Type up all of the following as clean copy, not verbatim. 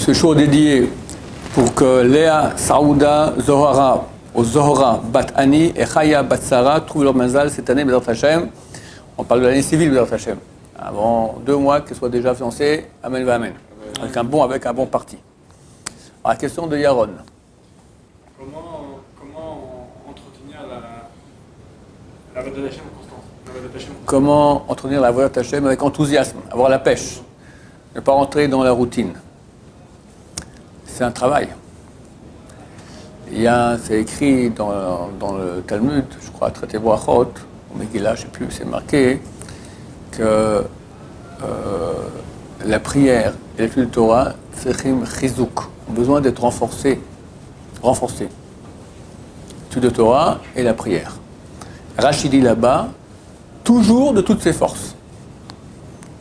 ce show dédié pour que Léa, Saouda, Zohara, ou Zohara, Bat Ani et Chaya Bat Sarah trouvent leur mazal cette année, Bézat Hashem. On parle de l'année civile, Bézat Hashem. Avant 2 mois qu'elles soient déjà fiancées, Amen va Amen. Avec un bon parti. Alors, la question de Yaron. Comment entretenir la voie de Hachem constante? Comment entretenir la voie de Hachem avec enthousiasme, avoir la pêche, ne pas rentrer dans la routine. C'est un travail. C'est écrit dans le Talmud, je crois, traité Brachot, au Megillah, je ne sais plus, c'est marqué que la prière et l'étude de Torah, Tsechim Chizouk, ont besoin d'être renforcés. L'étude de Torah et la prière. Rachid dit là-bas, toujours de toutes ses forces.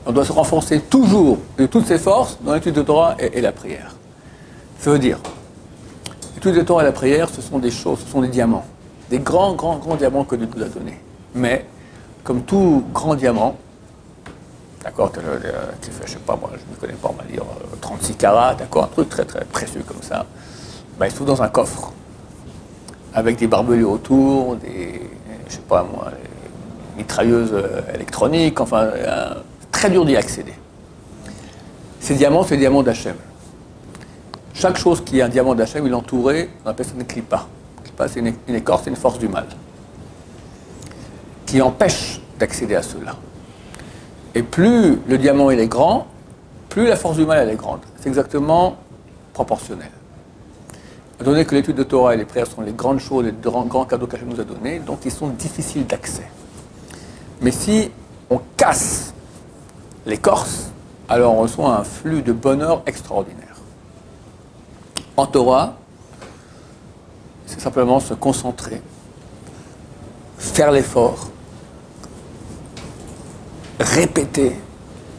On doit se renforcer toujours de toutes ses forces dans l'étude de Torah et la prière. Ça veut dire, l'étude de Torah et la prière, ce sont des choses, ce sont des diamants. Des grands diamants que Dieu nous a donnés. Mais, comme tout grand diamant, d'accord, qui fait, je sais pas moi, je ne connais pas, on va dire 36 carats, d'accord, un truc très très précieux comme ça, ben, il se trouve dans un coffre, avec des barbelés autour, des, je sais pas moi, des mitrailleuses électroniques, enfin, très dur d'y accéder. Ces diamants, c'est les diamants d'Hachem. Chaque chose qui est un diamant d'Hachem, il est entouré, on appelle ça une clipa. Clipa, c'est une écorce, c'est une force du mal, qui empêche d'accéder à cela. Et plus le diamant il est grand, plus la force du mal elle est grande. C'est exactement proportionnel. Étant donné que l'étude de Torah et les prières sont les grandes choses, les grands cadeaux qu'Hachem nous a donnés, donc ils sont difficiles d'accès. Mais si on casse l'écorce, alors on reçoit un flux de bonheur extraordinaire. En Torah, c'est simplement se concentrer, faire l'effort, répéter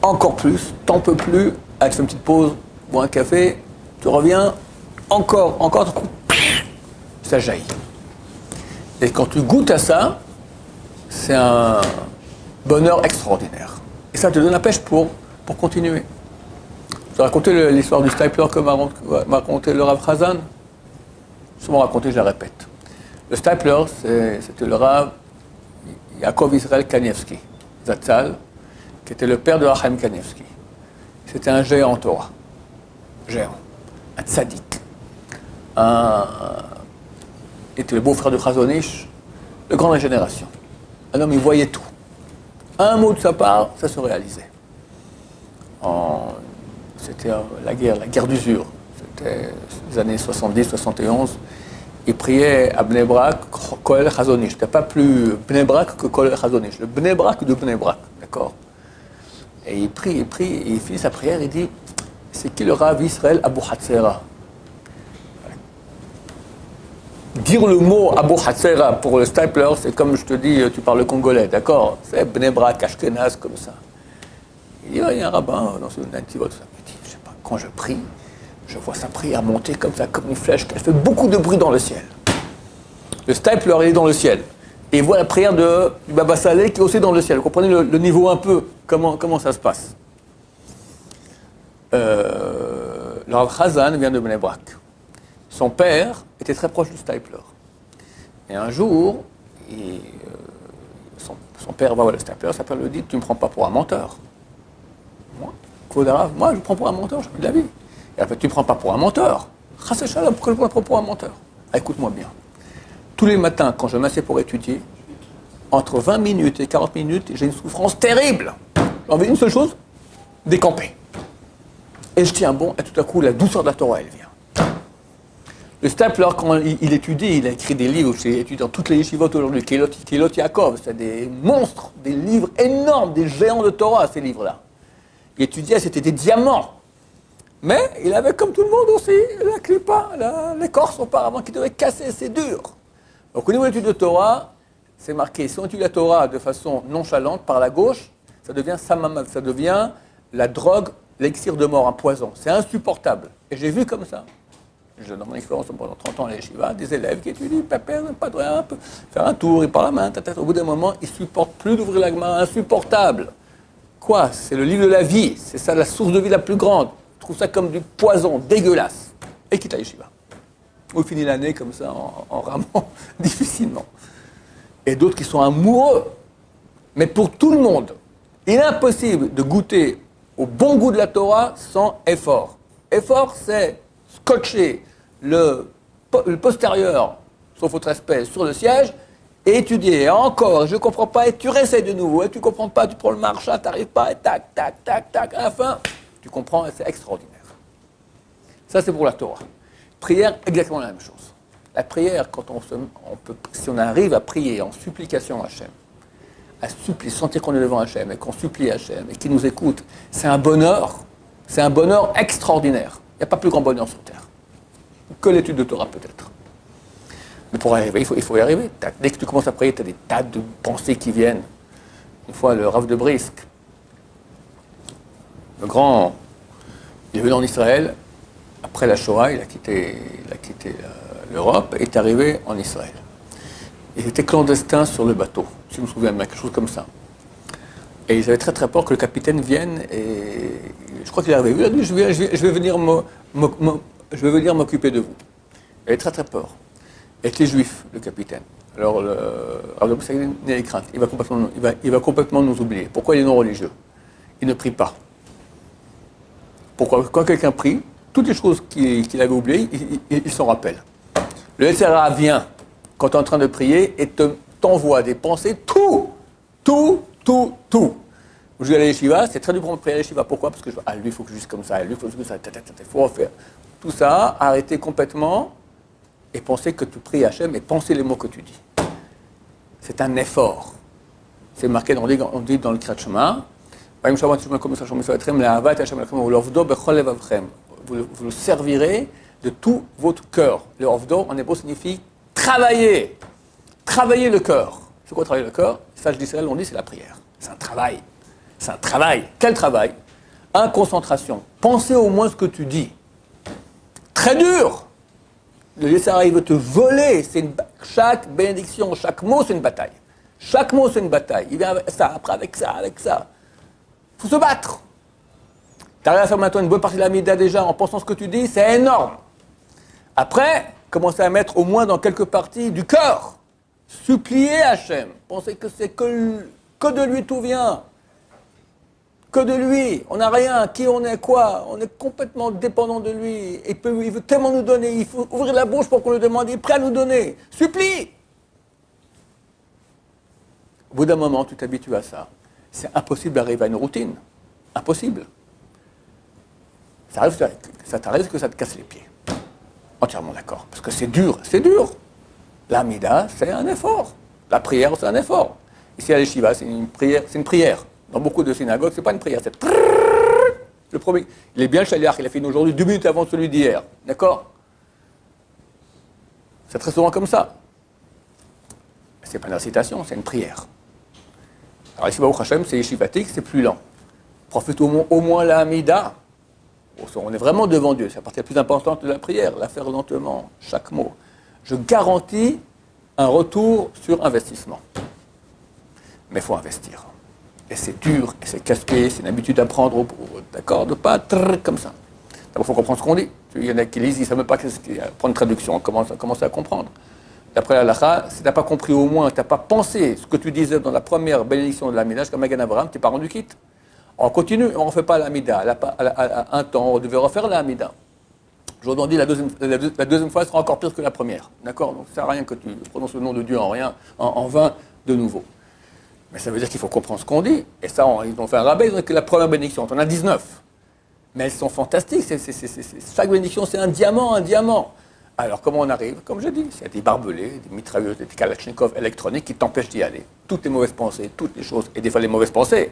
encore plus, t'en peux plus, tu fais une petite pause, bois un café, tu reviens, encore, ça jaillit. Et quand tu goûtes à ça, c'est un bonheur extraordinaire. Et ça te donne la pêche pour continuer. Je vais raconter l'histoire du stapler que m'a raconté le Rav Chazan. Souvent raconté, je la répète. Le stapler, c'était le Rav Yaakov Israël Kanievski, Zatzal, qui était le père de Chaim Kanievski. C'était un géant en Torah. Géant. Un tzaddik. Il était le beau-frère de Chazon Ish, de grande génération. Un homme, il voyait tout. Un mot de sa part, ça se réalisait. C'était la guerre d'usure. C'était les années 70-71. Il priait à Bnei Brak, Koel Chazon Ish. C'était pas plus Bnei Brak que Koel Chazon Ish. Le Bnei Brak de Bnei Brak, d'accord. Et il prie, et il finit sa prière, il dit, c'est qui le Rav Israël Abu Hatzera? Dire le mot Abu Hatzera pour le stapler, c'est comme je te dis, tu parles congolais, d'accord? C'est Bnei Brak, Ashkenaz, comme ça. Il dit, il y a un rabbin dans ce nativot. Il dit, je sais pas, quand je prie, je vois sa prière monter comme ça, comme une flèche, elle fait beaucoup de bruit dans le ciel. Le stapler, il est dans le ciel. Et il voit la prière du Baba Saleh qui est aussi dans le ciel. Vous comprenez le niveau un peu, comment ça se passe. Le Rav Chazan vient de Bnei Brak. Son père était très proche du stapler. Et un jour, son père va voir le stapler, son père lui dit, tu ne me prends pas pour un menteur. Moi, je me prends pour un menteur, j'ai plus de la vie. Et après, tu ne me prends pas pour un menteur. Chassé Shalom, pourquoi je me prends pour un menteur? Écoute-moi bien. Tous les matins, quand je m'assieds pour étudier, entre 20 minutes et 40 minutes, j'ai une souffrance terrible. J'ai envie d'une seule chose, décamper. Et je tiens bon, et tout à coup, la douceur de la Torah, elle vient. Le stapler, quand il étudie, il a écrit des livres, j'ai étudié dans toutes les yeshivot aujourd'hui, Kilot Yaakov, c'est des monstres, des livres énormes, des géants de Torah, ces livres-là. Il étudiait, c'était des diamants. Mais il avait, comme tout le monde aussi, la clipa, l'écorce auparavant, qui devait casser, c'est dur. Donc au niveau de l'étude de Torah, c'est marqué, si on étudie la Torah de façon nonchalante, par la gauche, ça devient samamad, ça devient la drogue, l'élixir de mort, un poison. C'est insupportable. Et j'ai vu comme ça. J'ai dans mon expérience pendant 30 ans à l'Yeshiva, des élèves qui étudient, pas de rien, faire un tour, ils parlent la main, au bout d'un moment, ils ne supportent plus d'ouvrir la main, insupportable. Quoi? C'est le livre de la vie, c'est ça la source de vie la plus grande. trouvent ça comme du poison, dégueulasse, et quittent la yeshiva. On finit l'année comme ça, en ramant difficilement. Et d'autres qui sont amoureux. Mais pour tout le monde, il est impossible de goûter au bon goût de la Torah sans effort. Effort, c'est scotcher le postérieur, sauf votre respect, sur le siège, et étudier. Et encore, je ne comprends pas, et tu réessayes de nouveau, et tu ne comprends pas, tu prends le marcha, tu n'arrives pas, et tac, tac, tac, tac, à la fin, tu comprends, et c'est extraordinaire. Ça, c'est pour la Torah. Prière, exactement la même chose. La prière, quand si on arrive à prier en supplication à Hachem, à supplier, sentir qu'on est devant Hachem, et qu'on supplie Hachem, et qu'il nous écoute, c'est un bonheur extraordinaire. Il n'y a pas plus grand bonheur sur Terre que l'étude de Torah, peut-être. Mais pour arriver, il faut y arriver. Dès que tu commences à prier, tu as des tas de pensées qui viennent. Une fois, le Rav de Brisk, le grand, il est venu en Israël, après la Shoah, il a quitté l'Europe, et est arrivé en Israël. Il était clandestin sur le bateau, si je me souviens bien, quelque chose comme ça. Et ils avaient très très peur que le capitaine vienne, et je crois qu'il est arrivé. Il a dit, je vais venir m'occuper de vous. Il avait très très peur. Il était juif, le capitaine. Alors, il n'a des craintes. Il va complètement nous oublier. Pourquoi il est non religieux? Il ne prie pas. Pourquoi? Quand quelqu'un prie, toutes les choses qu'il avait oubliées, il s'en rappelle. Le SRA vient quand tu es en train de prier et t'envoie des pensées, tout. Je vais à la yeshiva, c'est très dur pour me prier à la yeshiva. Pourquoi? Parce que lui, il faut que je dise comme ça, lui, il faut que ça, il faut refaire. Tout ça, arrêter complètement et penser que tu pries Hachem et penser les mots que tu dis. C'est un effort. C'est marqué, on dit dans le Kriyat Shema, vous le servirez de tout votre cœur. Le Ovdo, en hébreu, signifie travailler. Travailler le cœur. C'est quoi travailler le cœur? Sage d'Israël, on dit, c'est la prière. C'est un travail. C'est un travail. Quel travail? Concentration. Pensez au moins ce que tu dis. Très dur. Le Yessara, il veut te voler. Chaque bénédiction, chaque mot, c'est une bataille. Chaque mot, c'est une bataille. Il vient avec ça, après avec ça. Il faut se battre. Tu arrives à faire maintenant une bonne partie de la Mida déjà en pensant ce que tu dis, c'est énorme. Après, commencez à mettre au moins dans quelques parties du cœur. Supplier Hachem. Pensez que c'est que de lui tout vient. Que de lui. On n'a rien. Qui on est, quoi? On est complètement dépendant de lui. Il veut tellement nous donner. Il faut ouvrir la bouche pour qu'on lui demande. Il est prêt à nous donner. Supplie. Au bout d'un moment, tu t'habitues à ça. C'est impossible d'arriver à une routine. Impossible. Ça t'arrive que ça te casse les pieds. Entièrement d'accord. Parce que c'est dur. L'amida, c'est un effort. La prière, c'est un effort. Ici à l'Yeshiva, c'est une prière. Dans beaucoup de synagogues, c'est pas une prière, c'est le premier. Il est bien le shaliach, il a fini aujourd'hui 2 minutes avant celui d'hier. D'accord? C'est très souvent comme ça. C'est pas une récitation, c'est une prière. Alors ici, Baruch Hashem, c'est yeshivatique, c'est plus lent. Profite au moins la Hamida. On est vraiment devant Dieu. C'est la partie la plus importante de la prière, la faire lentement, chaque mot. Je garantis un retour sur investissement. Mais il faut investir. Et c'est dur, et c'est casse-pied, c'est une habitude à prendre, d'accord, de pas comme ça. D'abord, il faut comprendre ce qu'on dit. Il y en a qui lisent, ils ne savent même pas prendre traduction, on commence à comprendre. D'après la halakha, si tu n'as pas compris au moins, tu n'as pas pensé ce que tu disais dans la première bénédiction de l'Amida, comme Magan Abraham, tu n'es pas rendu quitte. On continue, on ne refait pas l'Amida. À un temps, on devait refaire l'Amida. Aujourd'hui, la deuxième fois sera encore pire que la première. D'accord? Donc, ça ne sert à rien que tu prononces le nom de Dieu en vain de nouveau. Mais ça veut dire qu'il faut comprendre ce qu'on dit. Et ça, ils ont fait un rabais, ils ont écrit la première bénédiction. On en a 19. Mais elles sont fantastiques. Chaque bénédiction, c'est un diamant. Alors, comment on arrive? Comme je dis, il y a des barbelés, des mitrailleuses, des kalachnikov électroniques qui t'empêchent d'y aller. Toutes les mauvaises pensées, toutes les choses. Et des fois, les mauvaises pensées.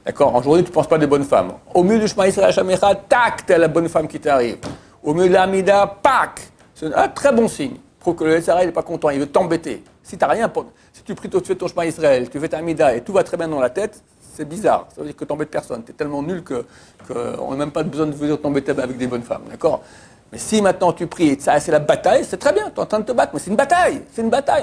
D'accord? En journée, tu ne penses pas des bonnes femmes. Au milieu du Shema Yisrael Hashamecha, tac, t'es la bonne femme qui t'arrive. Au milieu de l'Amida, pac. C'est un très bon signe. Prouve que le SRA, il n'est pas content, il veut t'embêter. Si tu n'as rien, si tu pries, tu fais ton Shema Yisrael, tu fais ta Amida et tout va très bien dans la tête, c'est bizarre. Ça veut dire que tu n'embêtes personne. Tu es tellement nul qu'on n'a même pas besoin de venir t'embêter avec des bonnes femmes. D'accord? Mais si maintenant tu pries et ça, c'est la bataille, c'est très bien, tu es en train de te battre, mais c'est une bataille.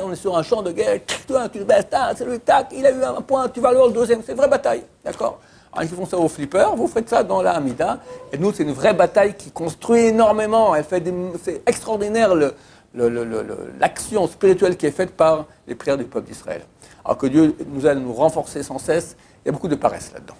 On est sur un champ de guerre, toi, tu te baisses, c'est lui, tac, il a eu un point, tu vas le deuxième, c'est une vraie bataille. D'accord? Alors, ils font ça au flipper, vous faites ça dans la Hamida. Et nous, c'est une vraie bataille qui construit énormément. C'est extraordinaire l'action spirituelle qui est faite par les prières du peuple d'Israël. Alors que Dieu nous aide à nous renforcer sans cesse, il y a beaucoup de paresse là-dedans.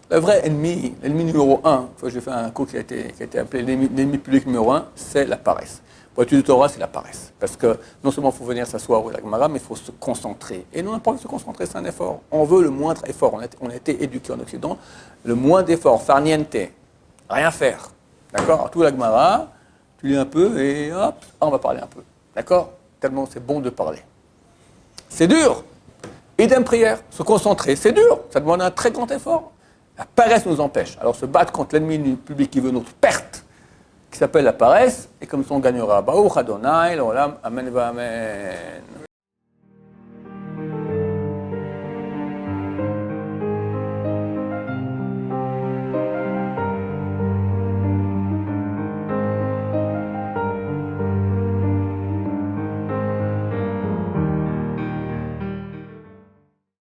Le vrai ennemi, l'ennemi numéro 1, j'ai fait un cours qui a été appelé l'ennemi public numéro 1, c'est la paresse. Pour l'étude de Torah, c'est la paresse. Parce que non seulement il faut venir s'asseoir au Gemara, mais il faut se concentrer. Et nous, on n'a pas envie de se concentrer, c'est un effort. On veut le moindre effort. On a été éduqués en Occident. Le moins d'effort, far niente, rien faire. D'accord? Tout la Gemara, tu lis un peu et hop, on va parler un peu. D'accord? Tellement c'est bon de parler. C'est dur. Idem prière, se concentrer, c'est dur. Ça demande un très grand effort. La paresse nous empêche. Alors se battre contre l'ennemi du public qui veut notre perte, qui s'appelle la paresse, et comme ça on gagnera. Baruch Adonai, l'olam, amen va amen.